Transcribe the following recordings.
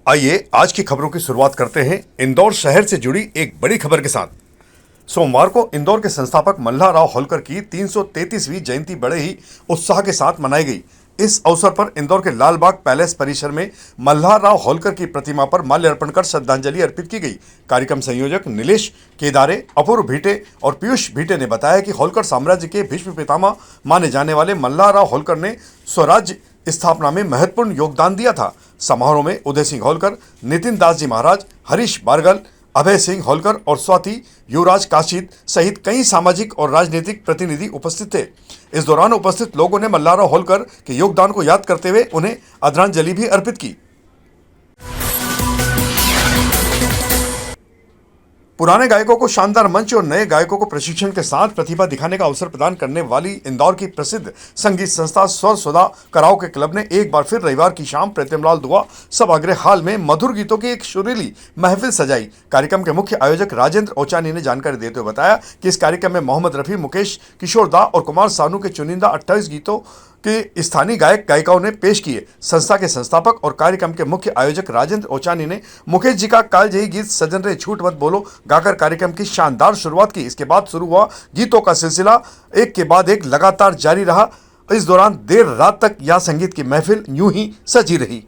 आइए आज की खबरों की शुरुआत करते हैं इंदौर शहर से जुड़ी एक बड़ी खबर के साथ। सोमवार को इंदौर के संस्थापक मल्हारराव होलकर की 333वीं जयंती बड़े ही उत्साह के साथ मनाई गई। इस अवसर पर इंदौर के लालबाग पैलेस परिसर में मल्हारराव होलकर की प्रतिमा पर माल्यार्पण कर श्रद्धांजलि अर्पित की गई। कार्यक्रम संयोजक नीलेश केदारे, अपूर्व भीटे और पीयूष भीटे ने बताया कि होलकर साम्राज्य के भीष्म पितामह माने जाने वाले मल्हारराव होलकर ने स्वराज्य स्थापना में महत्वपूर्ण योगदान दिया था। समारोह में उदय सिंह होलकर, नितिन दास जी महाराज, हरीश बारगल, अभय सिंह होलकर और स्वाति युवराज काशीद सहित कई सामाजिक और राजनीतिक प्रतिनिधि उपस्थित थे। इस दौरान उपस्थित लोगों ने मल्हारराव होलकर के योगदान को याद करते हुए उन्हें आदरांजलि भी अर्पित की। पुराने गायकों को शानदार मंच और नए गायकों को प्रशिक्षण के साथ प्रतिभा दिखाने का अवसर प्रदान करने वाली इंदौर की प्रसिद्ध संगीत संस्था स्वर सुधा कराओके क्लब ने एक बार फिर रविवार की शाम प्रीतमलाल दुआ सभागृह हाल में मधुर गीतों की एक सुरीली महफिल सजाई। कार्यक्रम के मुख्य आयोजक राजेंद्र ओचानी ने जानकारी देते हुए बताया कि इस कार्यक्रम में मोहम्मद रफी, मुकेश किशोर दा और कुमार सानू के चुनिंदा 28 गीतों के स्थानीय गायक गायिकाओं ने पेश किए। संस्था के संस्थापक और कार्यक्रम के मुख्य आयोजक राजेंद्र ओचानी ने मुकेश जी का कालजयी गीत सजन रे झूठ मत बोलो गाकर कार्यक्रम की शानदार शुरुआत की। इसके बाद शुरू हुआ गीतों का सिलसिला, एक के बाद एक लगातार जारी रहा। इस दौरान देर रात तक यह संगीत की महफिल यूं ही सजी रही।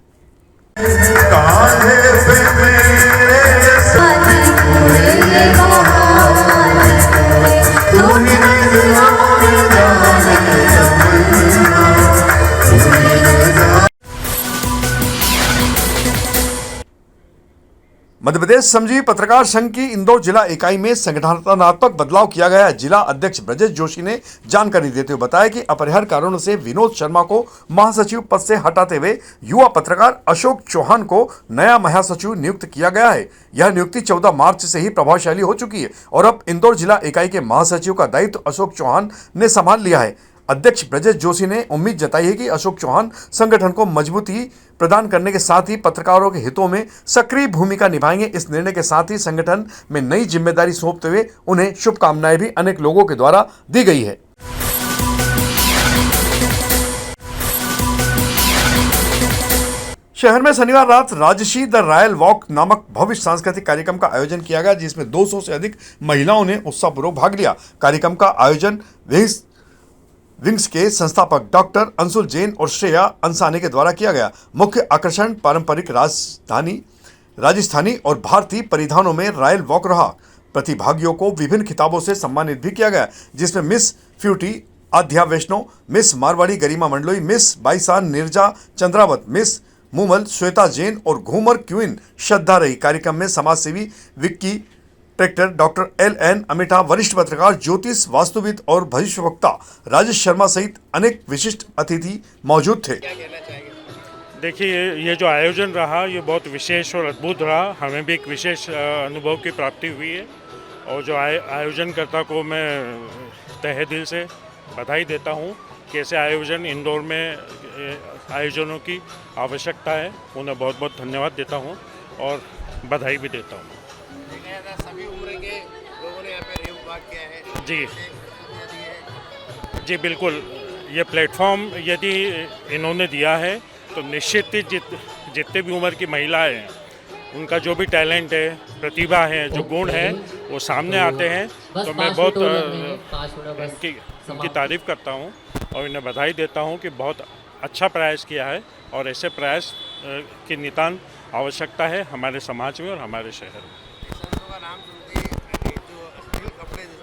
मध्य प्रदेश श्रमजीवी पत्रकार संघ की इंदौर जिला इकाई में संगठनात्मक बदलाव किया गया। जिला अध्यक्ष ब्रजेश जोशी ने जानकारी देते हुए बताया कि अपरिहार्य कारणों से विनोद शर्मा को महासचिव पद से हटाते हुए युवा पत्रकार अशोक चौहान को नया महासचिव नियुक्त किया गया है। यह नियुक्ति 14 मार्च से ही प्रभावशाली हो चुकी है और अब इंदौर जिला इकाई के महासचिव का दायित्व अशोक चौहान ने संभाल लिया है। अध्यक्ष ब्रजेश जोशी ने उम्मीद जताई है कि अशोक चौहान संगठन को मजबूती प्रदान करने के साथ ही पत्रकारों के हितों में सक्रिय भूमिका निभाएंगे। इस निर्णय के साथ ही संगठन में नई जिम्मेदारी सौंपते हुए उन्हें शुभकामनाएं भी अनेक लोगों के द्वारा दी गई है। शहर में शनिवार रात राजशी द रॉयल वॉक नामक भव्य सांस्कृतिक कार्यक्रम का आयोजन किया गया, जिसमें 200 से अधिक महिलाओं ने उत्साहपूर्वक भाग लिया। कार्यक्रम का आयोजन विंग्स के संस्थापक डॉक्टर अंशुल जैन और श्रेया अंसाने के द्वारा किया गया। मुख्य आकर्षण पारंपरिक राजस्थानी और भारतीय परिधानों में रॉयल वॉक रहा। प्रतिभागियों को विभिन्न खिताबों से सम्मानित भी किया गया, जिसमें मिस फ्यूटी आध्या वैष्णव, मिस मारवाड़ी गरिमा मंडलोई, मिस बाईसान नीरजा चंद्रावत, मिस मुमल श्वेता जैन और घूमर क्वीन श्रद्धा रही। कार्यक्रम में समाजसेवी Vicky tractor, doctor LN. Amita, वरिष्ठ पत्रकार ज्योतिष वास्तुविद और भविष्यवक्ता राजेश शर्मा सहित अनेक विशिष्ट अतिथि मौजूद थे। देखिए, ये जो आयोजन रहा ये बहुत विशेष और अद्भुत रहा। हमें भी एक विशेष अनुभव की प्राप्ति हुई है और जो आयोजनकर्ता को मैं तहे दिल से बधाई देता हूँ कि ऐसे आयोजन इंदौर में आयोजनों की आवश्यकता है। उन्हें बहुत बहुत धन्यवाद देता हूँ और बधाई भी देता हूँ। सभी उम्र के लोगों ने यहाँ पे रेव वॉक किया है। जी बिल्कुल, ये प्लेटफॉर्म यदि इन्होंने दिया है तो निश्चित ही जितने भी उम्र की महिलाएं हैं उनका जो भी टैलेंट है, प्रतिभा है, जो गुण है वो सामने आते हैं। तो मैं बहुत उनकी तारीफ करता हूँ और इन्हें बधाई देता हूँ कि बहुत अच्छा प्रयास किया है और ऐसे प्रयास की नितांत आवश्यकता है हमारे समाज में और हमारे शहर में।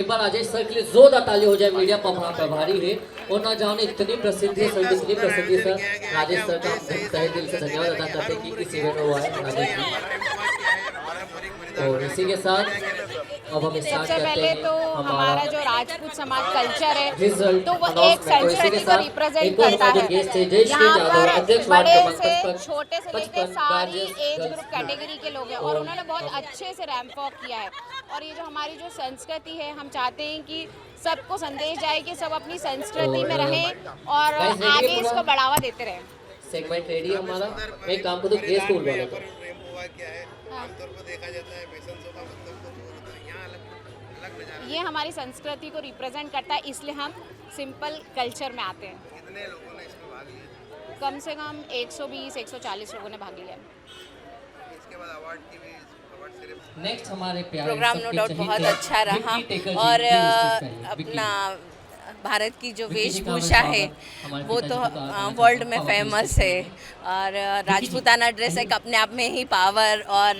एक बार राजेश सर के लिए जोरदार ताली हो जाए। मीडिया प्रभारी है और ना जाने इतनी प्रसिद्धि है सर, इतनी प्रसिद्धि सर। राजेश सर का हम तहे दिल से धन्यवाद अदा करते हैं कि इस इवेंट में हुआ है राजेश जी। और इसी के साथ अब हम स्टार्ट करते हैं। तो हमारा जो राजपूत समाज कल्चर है तो वो एक संस्कृति को रिप्रेजेंट करता है। यहाँ पर बड़े से छोटे से लेकर सारी एज ग्रुप कैटेगरी के लोग हैं और उन्होंने बहुत अच्छे से रैंप वॉक किया है। और ये जो हमारी जो संस्कृति है, हम चाहते हैं कि सबको संदेश जाए कि सब अपनी संस्कृति में रहें और आगे इसको बढ़ावा देते रहें। सेगमेंट रेडी है हमारा। मैं काम को तो गेस्ट को बुलवा लेता हूं। आमतौर पर देखा जाता है फैशन शो का मतलब कुछ और होता है, यहाँ अलग नजारा। ये हमारी संस्कृति को रिप्रेजेंट करता है, इसलिए हम सिंपल कल्चर में आते हैं। कितने लोगों ने इसमें भाग लिया? कम से कम 120-140 लोगों ने भाग लिया। उसके बाद अवार्ड की भी अवार्ड सेरेमनी। नेक्स्ट हमारे प्यारे प्रोग्राम नो डाउट बहुत अच्छा रहा और अपना भारत की जो वेशभूषा है वो तो वर्ल्ड में फेमस है और राजपूताना ड्रेस एक अपने आप में ही पावर और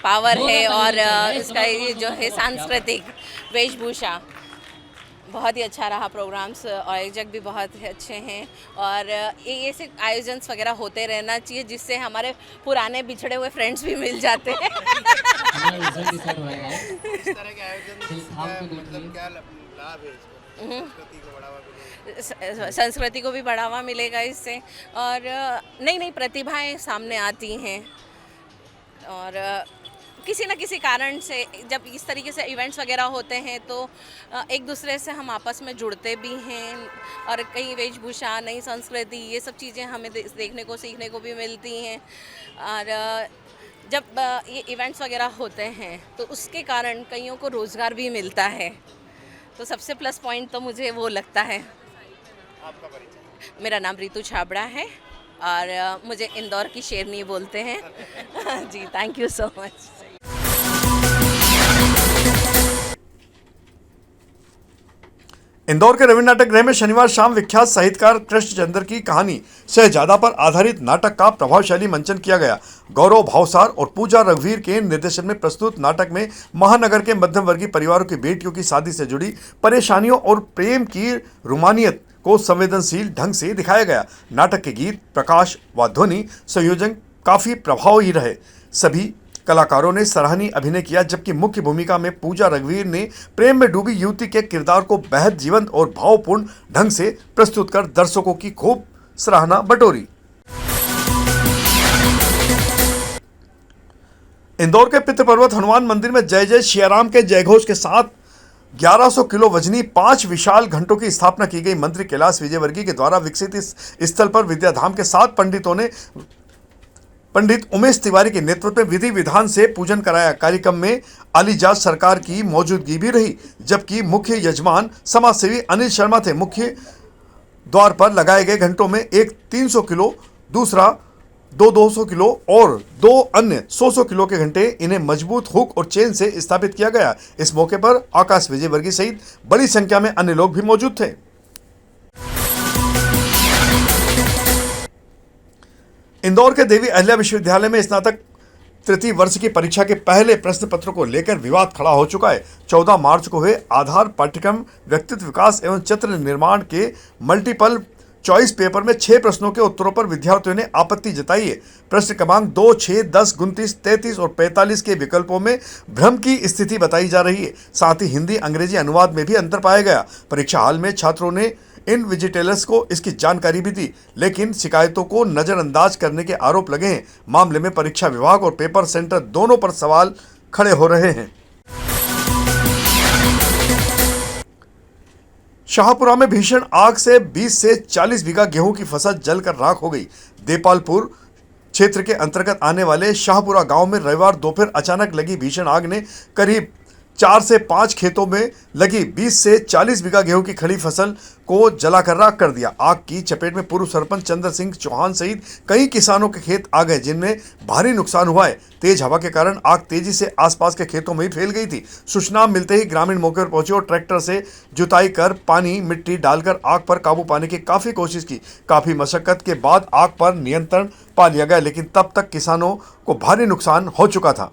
पावर है और इसका ये जो है सांस्कृतिक वेशभूषा बहुत ही अच्छा रहा। प्रोग्राम्स आयोजक भी बहुत अच्छे हैं और ये ऐसे आयोजन वगैरह होते रहना चाहिए जिससे हमारे पुराने बिछड़े हुए फ्रेंड्स भी मिल जाते हैं। इस तरह के आयोजन का मतलब क्या लाभ है इसको? संस्कृति को बढ़ावा मिलेगा, संस्कृति को भी बढ़ावा मिलेगा इससे और नई नई प्रतिभाएं सामने आती हैं और किसी न किसी कारण से जब इस तरीके से इवेंट्स वगैरह होते हैं तो एक दूसरे से हम आपस में जुड़ते भी हैं और कई वेशभूषा नई संस्कृति ये सब चीज़ें हमें देखने को सीखने को भी मिलती हैं और जब ये इवेंट्स वगैरह होते हैं तो उसके कारण कईयों को रोज़गार भी मिलता है तो सबसे प्लस पॉइंट तो मुझे वो लगता है। आपका परिचय? मेरा नाम रितु छाबड़ा है और मुझे इंदौर की शेरनी बोलते हैं। जी thank you so much. Indore के रवि नाटक गृह में शनिवार शाम विख्यात साहित्यकार कृष्णचंद्र की कहानी शहजादा पर आधारित नाटक का प्रभावशाली मंचन किया गया। गौरव भावसार और पूजा रघुवीर के निर्देशन में प्रस्तुत नाटक में महानगर के मध्यम वर्गीय परिवारों की बेटियों की शादी से जुड़ी परेशानियों और प्रेम की रोमानियत को संवेदनशील ढंग से दिखाया गया। नाटक के गीत, प्रकाश व ध्वनि संयोजन काफी प्रभावी रहे। सभी कलाकारों ने सराहनीय अभिनय किया जबकि मुख्य भूमिका में पूजा रघुवीर ने प्रेम में डूबी युवती के किरदार को बेहद जीवंत और भावपूर्ण ढंग से प्रस्तुत कर दर्शकों की खूब सराहना बटोरी। इंदौर के पितृपर्वत हनुमान मंदिर में जय जय सियाराम के जयघोष के साथ 1100 किलो वजनी 5 विशाल घंटों की स्थापना की गई। मंत्री कैलाश विजयवर्गीय के द्वारा विकसित इस स्थल पर विद्याधाम के 7 पंडितों ने पंडित उमेश तिवारी के नेतृत्व में विधि विधान से पूजन कराया। कार्यक्रम में अलीजाज सरकार की मौजूदगी भी रही जबकि मुख्य यजमान समाजसेवी अनिल शर्मा थे। मुख्य द्वार पर लगाए गए घंटों में एक 300 किलो, दूसरा 200 किलो और 2 अन्य 100 किलो के घंटे, इन्हें मजबूत हुक और चेन से स्थापित किया गया। इस मौके पर आकाश विजयवर्गीय सहित बड़ी संख्या में अन्य लोग भी मौजूद थे। इंदौर के देवी अहिल्या विश्वविद्यालय में स्नातक तृतीय वर्ष की परीक्षा के पहले प्रश्न पत्र को लेकर विवाद खड़ा हो चुका है। 14 मार्च को हुए आधार पाठ्यक्रम व्यक्तित्व विकास एवं चित्र निर्माण के मल्टीपल चॉइस पेपर में 6 प्रश्नों के उत्तरों पर विद्यार्थियों ने आपत्ति जताई है। प्रश्न क्रमांक 2, 6, 10, 29, 33 और 45 के विकल्पों में भ्रम की स्थिति बताई जा रही है। साथ ही हिंदी अंग्रेजी अनुवाद में भी अंतर पाया गया। परीक्षा हाल में छात्रों ने इन विजिटेलर्स को इसकी जानकारी भी दी लेकिन शिकायतों को नजरअंदाज करने के आरोप लगे हैं। मामले में परीक्षा विभाग और पेपर सेंटर दोनों पर सवाल खड़े हो रहे हैं। शाहपुरा में भीषण आग से 20 से 40 बीघा गेहूं की फसल जलकर राख हो गई। देपालपुर क्षेत्र के अंतर्गत आने वाले शाहपुरा गांव में रविवार दोपहर अचानक लगी भीषण आग ने करीब 4 से 5 खेतों में लगी 20 से 40 बीघा गेहूं की खड़ी फसल को जलाकर राख कर दिया। आग की चपेट में पूर्व सरपंच चंद्र सिंह चौहान सहित कई किसानों के खेत आ गए जिनमें भारी नुकसान हुआ है। तेज हवा के कारण आग तेजी से आसपास के खेतों में ही फैल गई थी। सूचना मिलते ही ग्रामीण मौके पर पहुंचे और ट्रैक्टर से जुताई कर पानी मिट्टी डालकर आग पर काबू पाने की काफी कोशिश की। काफी मशक्कत के बाद आग पर नियंत्रण पा लिया गया लेकिन तब तक किसानों को भारी नुकसान हो चुका था।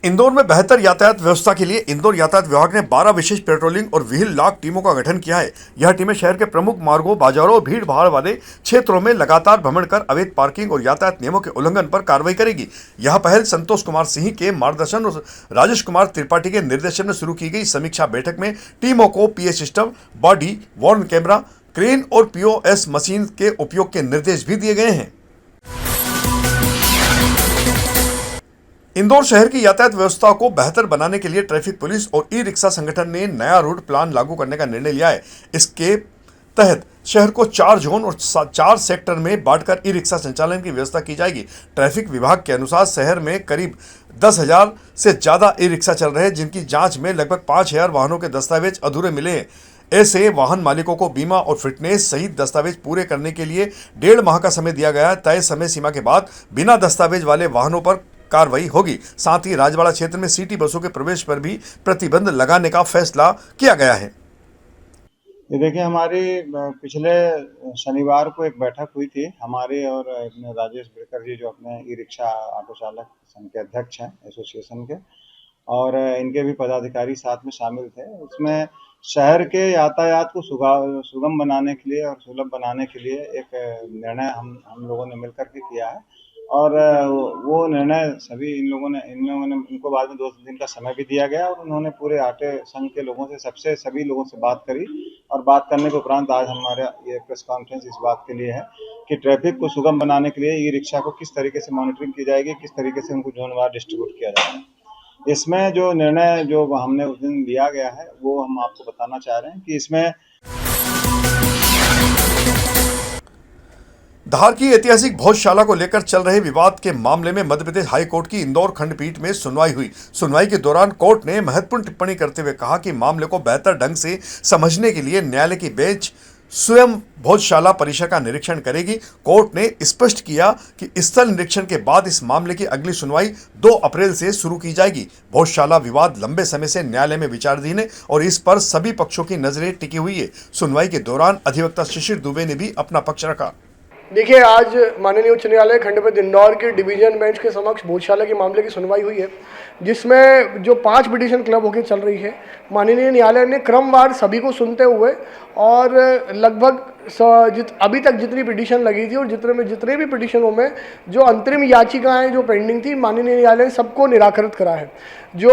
इंदौर में बेहतर यातायात व्यवस्था के लिए इंदौर यातायात विभाग ने 12 विशेष पेट्रोलिंग और व्हील लॉक टीमों का गठन किया है। यह टीमें शहर के प्रमुख मार्गों, बाजारों और भीड़ भाड़ वाले क्षेत्रों में लगातार भ्रमण कर अवैध पार्किंग और यातायात नियमों के उल्लंघन पर कार्रवाई करेगी। यह पहल संतोष कुमार सिंह के मार्गदर्शन और राजेश कुमार त्रिपाठी के निर्देशन में शुरू की गई। समीक्षा बैठक में टीमों को PA system, body worn camera, crane और पीओएस मशीन के उपयोग के निर्देश भी दिए गए हैं। इंदौर शहर की यातायात व्यवस्था को बेहतर बनाने के लिए ट्रैफिक पुलिस और ई रिक्शा संगठन ने नया रूट प्लान लागू करने का निर्णय लिया है। इसके तहत शहर को 4 जोन और 4 सेक्टर में बांटकर ई रिक्शा संचालन की व्यवस्था की जाएगी। ट्रैफिक विभाग के अनुसार शहर में करीब 10,000 से ज्यादा ई रिक्शा चल रहे हैं जिनकी जांच में लगभग 5,000 वाहनों के दस्तावेज अधूरे मिले हैं। ऐसे वाहन मालिकों को बीमा और फिटनेस सहित दस्तावेज पूरे करने के लिए 1.5 माह का समय दिया गया है। तय समय सीमा के बाद बिना दस्तावेज वाले वाहनों पर कार्रवाई होगी। साथ ही राजवाड़ा क्षेत्र में सिटी बसों के प्रवेश पर भी प्रतिबंध लगाने का फैसला किया गया है। ये देखिए, हमारी पिछले शनिवार को एक बैठक हुई थी हमारे और राजेश बिड़कर जी, जो अपने ई रिक्शा ऑटो चालक संघ के अध्यक्ष हैं एसोसिएशन के, और इनके भी पदाधिकारी साथ में शामिल थे। उसमें शहर के यातायात को सुगम बनाने के लिए और सुलभ बनाने के लिए एक निर्णय हम लोगों ने मिलकर के किया है, और वो निर्णय इनको बाद में 2 दिन का समय भी दिया गया, और उन्होंने पूरे आटे संघ के लोगों से सभी लोगों से बात करी, और बात करने के उपरांत आज हमारा ये प्रेस कॉन्फ्रेंस इस बात के लिए है कि ट्रैफिक को सुगम बनाने के लिए ई रिक्शा को किस तरीके से मॉनिटरिंग की जाएगी, किस तरीके से उनको जोनवार डिस्ट्रीब्यूट किया जाएगा। इसमें जो निर्णय जो हमने उस दिन लिया गया है वो हम आपको बताना चाह रहे हैं कि इसमें धार की ऐतिहासिक भोजशाला को लेकर चल रहे विवाद के मामले में मध्य प्रदेश हाई कोर्ट की इंदौर खंडपीठ में सुनवाई हुई। सुनवाई के दौरान कोर्ट ने महत्वपूर्ण टिप्पणी करते हुए कहा कि मामले को बेहतर ढंग से समझने के लिए न्यायालय की बेंच स्वयं भोजशाला परिसर का निरीक्षण करेगी। कोर्ट ने स्पष्ट किया कि स्थल निरीक्षण के बाद इस मामले की अगली सुनवाई 2 अप्रैल से शुरू की जाएगी। भोजशाला विवाद लंबे समय से न्यायालय में विचाराधीन है और इस पर सभी पक्षों की नजरें टिकी हुई है। सुनवाई के दौरान अधिवक्ता शिशिर दुबे ने भी अपना पक्ष रखा। देखिए, आज माननीय उच्च न्यायालय खंडपीठ इंदौर की डिवीजन बेंच के समक्ष भोजशाला के मामले की सुनवाई हुई है, जिसमें जो 5 पिटीशन क्लब होकर चल रही है, माननीय न्यायालय ने क्रमवार सभी को सुनते हुए और लगभग अभी तक जितनी पिटीशन लगी थी और जितने भी पिटीशनों में जो अंतरिम याचिकाएं जो पेंडिंग थी, माननीय न्यायालय ने सबको निराकृत करा है। जो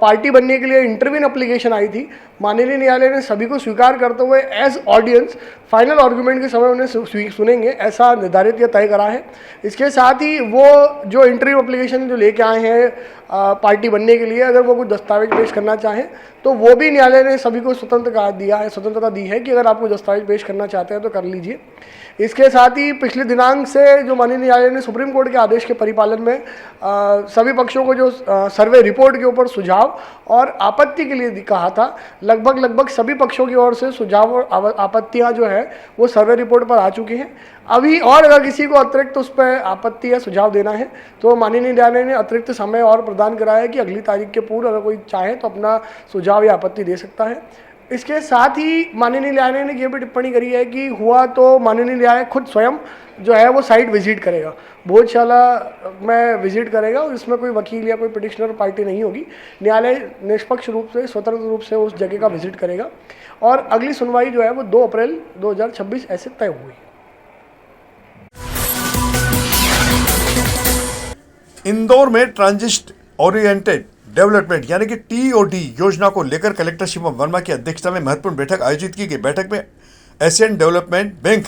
पार्टी बनने के लिए इंटरव्यून एप्लीकेशन आई थी, माननीय न्यायालय ने सभी को स्वीकार करते हुए एज ऑडियंस फाइनल आर्गुमेंट के समय उन्हें सुनेंगे, ऐसा निर्धारित या तय करा है। इसके साथ ही वो जो इंटरव्यू एप्लीकेशन जो लेके आए हैं पार्टी बनने के लिए, अगर वो कुछ दस्तावेज पेश करना चाहें तो वो भी न्यायालय ने सभी को स्वतंत्रता दी है कि अगर आप कोई दस्तावेज पेश करना चाहते हैं तो कर लीजिए। इसके साथ ही पिछले दिनांक से जो माननीय न्यायालय ने सुप्रीम कोर्ट के आदेश के परिपालन में सभी पक्षों को जो सर्वे रिपोर्ट के ऊपर सुझाव और आपत्ति के लिए कहा था, लगभग सभी पक्षों की ओर से सुझाव और आपत्तियां जो है वो सर्वे रिपोर्ट पर आ चुकी हैं। अभी और अगर किसी को अतिरिक्त उस पर आपत्ति या सुझाव देना है तो माननीय न्यायालय ने अतिरिक्त समय और प्रदान करा है कि अगली तारीख के पूर्व अगर कोई चाहे तो अपना सुझाव या आपत्ति दे सकता है। इसके साथ ही माननीय न्यायालय ने यह भी टिप्पणी करी है कि हुआ तो माननीय न्यायालय खुद स्वयं जो है वो साइट विजिट करेगा, भोजशाला में विजिट करेगा, और इसमें कोई वकील या कोई पिटिशनर पार्टी नहीं होगी। न्यायालय निष्पक्ष रूप से, स्वतंत्र रूप से उस जगह का विजिट करेगा और अगली सुनवाई जो है वो 2 अप्रैल 2026 ऐसे तय हुई। इंदौर में ट्रांजिट ओरिएंटेड डेवलपमेंट यानी कि TOD योजना को लेकर कलेक्टर शिवम वर्मा की अध्यक्षता में महत्वपूर्ण बैठक आयोजित की गई। बैठक में एशियन डेवलपमेंट बैंक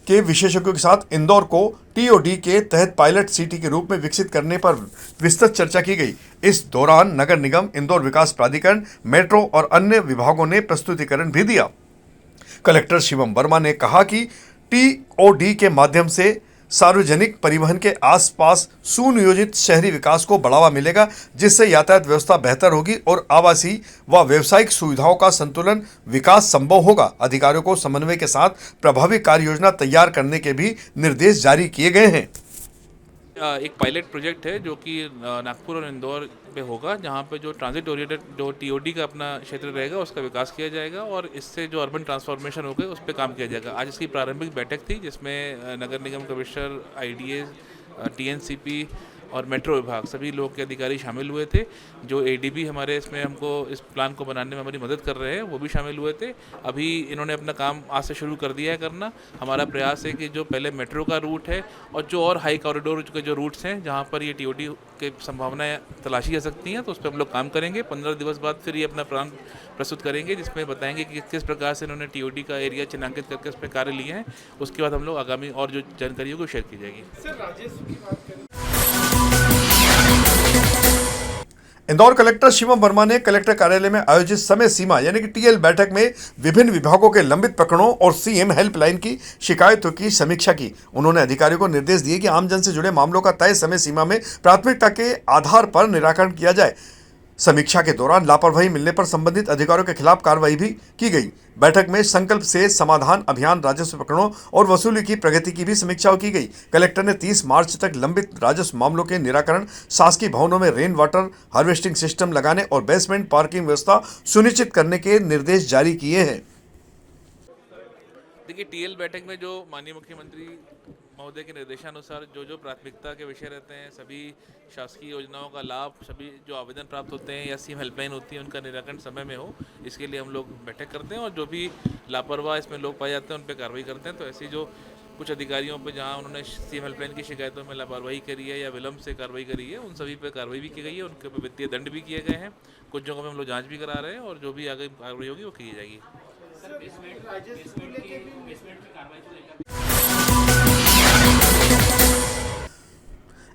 के विशेषज्ञों के साथ इंदौर को TOD के तहत पायलट सिटी के रूप में विकसित करने पर विस्तृत चर्चा की गई। इस दौरान नगर निगम, इंदौर विकास प्राधिकरण, मेट्रो और अन्य विभागों ने प्रस्तुतिकरण भी दिया। कलेक्टर शिवम वर्मा ने कहा कि TOD के माध्यम से सार्वजनिक परिवहन के आसपास सुनियोजित शहरी विकास को बढ़ावा मिलेगा, जिससे यातायात व्यवस्था बेहतर होगी और आवासीय व व्यावसायिक सुविधाओं का संतुलन विकास संभव होगा। अधिकारियों को समन्वय के साथ प्रभावी कार्य योजना तैयार करने के भी निर्देश जारी किए गए हैं। एक पायलट प्रोजेक्ट है जो कि नागपुर और इंदौर पे होगा, जहाँ पे जो ट्रांजिट ओरिएंटेड जो TOD का अपना क्षेत्र रहेगा उसका विकास किया जाएगा और इससे जो अर्बन ट्रांसफॉर्मेशन हो गए उस पर काम किया जाएगा। आज इसकी प्रारंभिक बैठक थी जिसमें नगर निगम कमिश्नर, IDA, TNCP और मेट्रो विभाग सभी लोग के अधिकारी शामिल हुए थे। जो ADB हमारे इसमें हमको इस प्लान को बनाने में हमारी मदद कर रहे हैं वो भी शामिल हुए थे। अभी इन्होंने अपना काम आज से शुरू कर दिया है करना। हमारा प्रयास है कि जो पहले मेट्रो का रूट है और जो और हाई कॉरिडोर के जो रूट्स हैं जहाँ पर ये TOD के संभावनाएं तलाशी जा सकती हैं तो उस पर हम लोग काम करेंगे। 15 दिवस बाद फिर ये अपना प्लान प्रस्तुत करेंगे जिसमें बताएंगे कि किस प्रकार से इन्होंने TOD का एरिया चिन्हांकित करके उस पर कार्य लिए हैं। उसके बाद हम लोग आगामी और जो जानकारी होगी शेयर की जाएगी। सर, राजेश की बात करें, इंदौर कलेक्टर शिवम वर्मा ने कलेक्टर कार्यालय में आयोजित समय सीमा यानी कि TL बैठक में विभिन्न विभागों के लंबित प्रकरणों और CM हेल्पलाइन की शिकायतों की समीक्षा की। उन्होंने अधिकारियों को निर्देश दिए कि आमजन से जुड़े मामलों का तय समय सीमा में प्राथमिकता के आधार पर निराकरण किया जाए। समीक्षा के दौरान लापरवाही मिलने पर संबंधित अधिकारियों के खिलाफ कार्रवाई भी की गई। बैठक में संकल्प से समाधान अभियान, राजस्व प्रकरणों और वसूली की प्रगति की भी समीक्षा की गई। कलेक्टर ने 30 मार्च तक लंबित राजस्व मामलों के निराकरण, शासकीय भवनों में रेन वाटर हार्वेस्टिंग सिस्टम लगाने और बेसमेंट पार्किंग व्यवस्था सुनिश्चित करने के निर्देश जारी किए हैं। देखिए, टीएल बैठक में जो माननीय मुख्यमंत्री महोदय के निर्देशानुसार जो प्राथमिकता के विषय रहते हैं, सभी शासकीय योजनाओं का लाभ, सभी जो आवेदन प्राप्त होते हैं या सीएम हेल्पलाइन होती है, उनका निराकरण समय में हो, इसके लिए हम लोग बैठक करते हैं और जो भी लापरवाह इसमें लोग पाए जाते हैं उन पर कार्रवाई करते हैं। तो ऐसी जो कुछ अधिकारियों पर जहां उन्होंने सीएम हेल्पलाइन की शिकायतों में लापरवाही करी है या विलम्ब से कार्रवाई करी है, उन सभी पर कार्रवाई भी की गई है, उनके ऊपर वित्तीय दंड भी किए गए हैं। कुछ जगहों में हम लोग जाँच भी करा रहे हैं और जो भी आगे कार्रवाई होगी वो की जाएगी।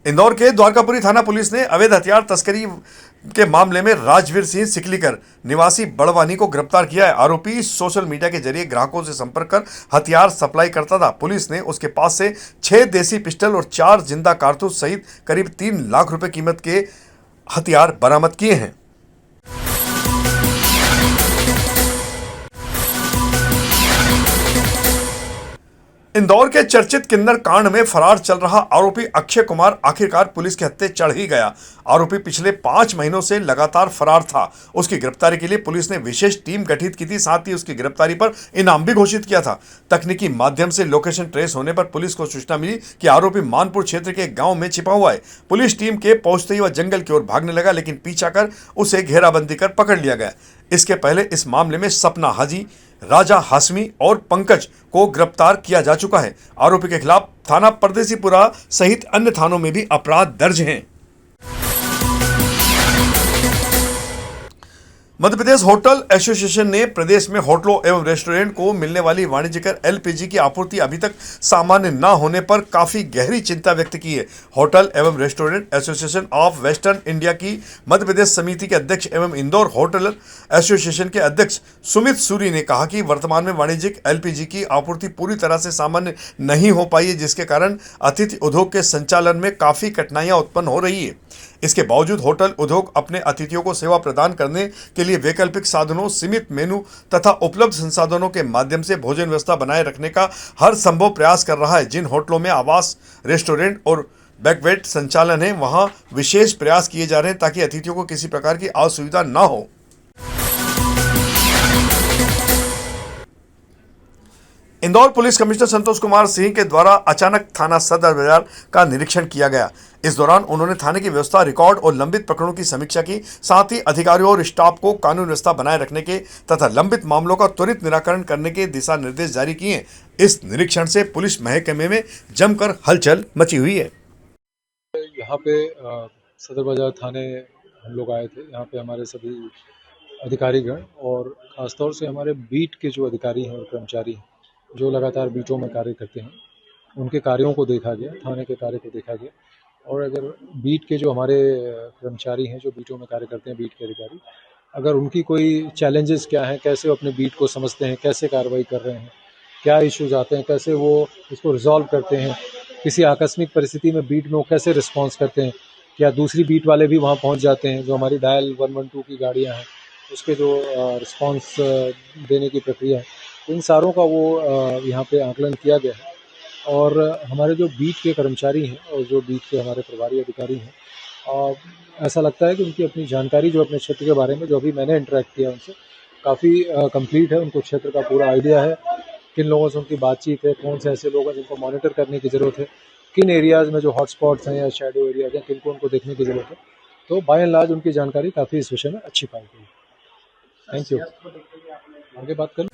इंदौर के द्वारकापुरी थाना पुलिस ने अवैध हथियार तस्करी के मामले में राजवीर सिंह सिकलीकर निवासी बड़वानी को गिरफ्तार किया है। आरोपी सोशल मीडिया के जरिए ग्राहकों से संपर्क कर हथियार सप्लाई करता था। पुलिस ने उसके पास से 6 देसी पिस्टल और 4 जिंदा कारतूस सहित करीब 3 लाख रुपए कीमत के हथियार बरामद किए हैं। इंदौर के चर्चित किन्नर कांड में फरार चल रहा आरोपी अक्षय कुमार आखिरकार पुलिस के हत्थे चढ़ ही गया। आरोपी पिछले 5 महीनों से लगातार फरार था। उसकी गिरफ्तारी के लिए पुलिस ने विशेष टीम गठित की थी, साथ ही उसकी गिरफ्तारी पर इनाम भी घोषित किया था। तकनीकी माध्यम से लोकेशन ट्रेस होने पर पुलिस को सूचना मिली कि आरोपी मानपुर क्षेत्र के गाँव में छिपा हुआ है। पुलिस टीम के पहुंचते ही वह जंगल की ओर भागने लगा, लेकिन पीछा कर उसे घेराबंदी कर पकड़ लिया गया। इसके पहले इस मामले में सपना हाजी, राजा हाशमी और पंकज को गिरफ्तार किया जा चुका है। आरोपी के खिलाफ थाना परदेसीपुरा सहित अन्य थानों में भी अपराध दर्ज हैं। मध्य प्रदेश होटल एसोसिएशन ने प्रदेश में होटलों एवं रेस्टोरेंट को मिलने वाली वाणिज्यिक एलपीजी की आपूर्ति अभी तक सामान्य न होने पर काफी गहरी चिंता व्यक्त की है। होटल एवं restaurant association of western India की मध्य प्रदेश समिति के अध्यक्ष एवं इंदौर होटल एसोसिएशन के अध्यक्ष सुमित सूरी ने कहा कि वर्तमान में वाणिज्यिक एलपीजी की आपूर्ति पूरी तरह से सामान्य नहीं हो पाई है, जिसके कारण अतिथि उद्योग के संचालन में काफी कठिनाइयां उत्पन्न हो रही है। इसके बावजूद होटल उद्योग अपने अतिथियों को सेवा प्रदान करने के लिए वैकल्पिक साधनों, सीमित मेनू तथा उपलब्ध संसाधनों के माध्यम से भोजन व्यवस्था बनाए रखने का हर संभव प्रयास कर रहा है। जिन होटलों में आवास, रेस्टोरेंट और बैंक्वेट संचालन है, वहां विशेष प्रयास किए जा रहे हैं ताकि अतिथियों को किसी प्रकार की असुविधा न हो। इंदौर पुलिस कमिश्नर संतोष कुमार सिंह के द्वारा अचानक थाना सदर बाजार का निरीक्षण किया गया। इस दौरान उन्होंने थाने की व्यवस्था, रिकॉर्ड और लंबित प्रकरणों की समीक्षा की। साथ ही अधिकारियों और स्टाफ को कानून व्यवस्था बनाए रखने के तथा लंबित मामलों का त्वरित निराकरण करने के दिशा निर्देश जारी किए। इस निरीक्षण से पुलिस महकमे में जमकर हलचल मची हुई है। यहाँ पे सदर बाजार थाने हम लोग आए थे। यहाँ पे हमारे सभी अधिकारीगण और खासतौर से हमारे बीट के जो अधिकारी हैं और कर्मचारी हैं जो लगातार बीटों में कार्य करते हैं, उनके कार्यों को देखा गया, थाने के कार्य को देखा गया। और अगर बीट के जो हमारे कर्मचारी हैं जो बीटों में कार्य करते हैं, बीट के अधिकारी, अगर उनकी कोई चैलेंजेस क्या हैं, कैसे वो अपने बीट को समझते हैं, कैसे कार्रवाई कर रहे हैं, क्या इश्यूज आते हैं, कैसे वो इसको रिजॉल्व करते हैं, किसी आकस्मिक परिस्थिति में बीट में वो कैसे रिस्पॉन्स करते हैं, क्या दूसरी बीट वाले भी वहाँ पहुँच जाते हैं, जो हमारी डायल 112 की गाड़ियाँ हैं उसके जो रिस्पॉन्स देने की प्रक्रिया है, इन सारों का वो यहाँ पे आकलन किया गया है। और हमारे जो बीट के कर्मचारी हैं और जो बीट के हमारे प्रभारी अधिकारी हैं, ऐसा लगता है कि उनकी अपनी जानकारी जो अपने क्षेत्र के बारे में, जो अभी मैंने इंटरेक्ट किया उनसे, काफ़ी कंप्लीट है। उनको क्षेत्र का पूरा आइडिया है, किन लोगों से उनकी बातचीत है, कौन से ऐसे लोग हैं जिनको मॉनिटर करने की ज़रूरत है, किन एरियाज़ में जो हॉटस्पॉट्स हैं या शैडो एरियाज़ हैं, किनको उनको देखने की ज़रूरत है। तो बाय एंड लार्ज उनकी जानकारी काफ़ी इस विषय में अच्छी पाई गई। Thank you. आगे बात करें।